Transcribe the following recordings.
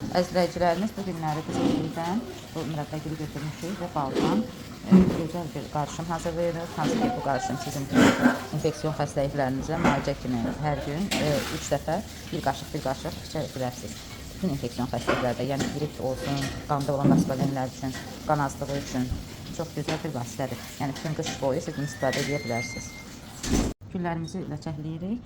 Əzizləyicilərimiz, bu günləri biz bildən bu mürəbbə gülü götürmüşük və baldan gözəl bir qarışım hazırlayırıq. Hansı ki, bu qarışım sizin infeksiyon xəstəliklərinizə müalicə kimi hər gün 3 dəfə bir qaşıq içə bilərsiniz. Bütün infeksiyon xəstəliklərdə, yəni qrip olsun, qanda olan nasibələnlər üçün, qan azlığı üçün çox gözəl bir vasitədir. Yəni bütün qış boyu siz bunu istifadə edə bilərsiniz. Güllərimizi ləçəkləyirik,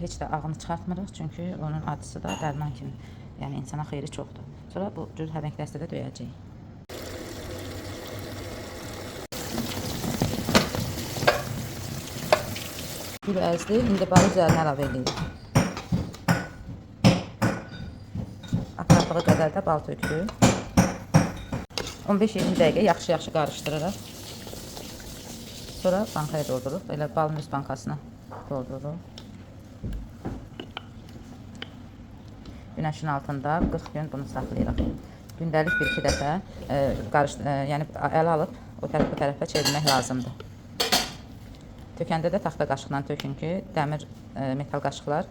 heç də ağını çıxartmırıq, çünki onun adısı da dərman kimi. Yəni insana xeyri çoxdur. Sonra bu cür həvəng dəstədə döyəcəyik. Gül əzdi, indi balı üzərinə əlavə edirik. Apardığı qədər də bal tökürük. 15-20 dəqiqə yaxşı qarışdırırıq. Sonra bankaya doldururuq. Elə balın üst bankasına doldururuq. Günəşin altında 40 gün bunu saxlayırıq. Gündəlik 1-2 dəfə yəni ələ alıb o tərəfə çevirmək lazımdır. Tökəndə də taxta qaşıqla tökün ki, dəmir metal qaşıqlar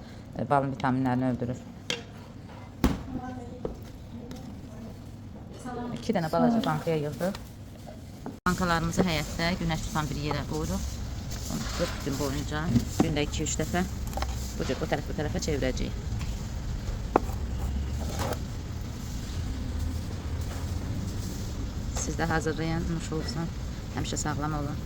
balın vitaminlərini öldürür. 2 dənə balaca bankaya yığdıq. Bankalarımızı həyətdə günəş tutan bir yerə qoyuruq. 40 gün boyunca gündə 2-3 dəfə bu tərəfə çevirəcəyik. Siz də hazırlayın, nuş olsun. Həmişə sağlam olun.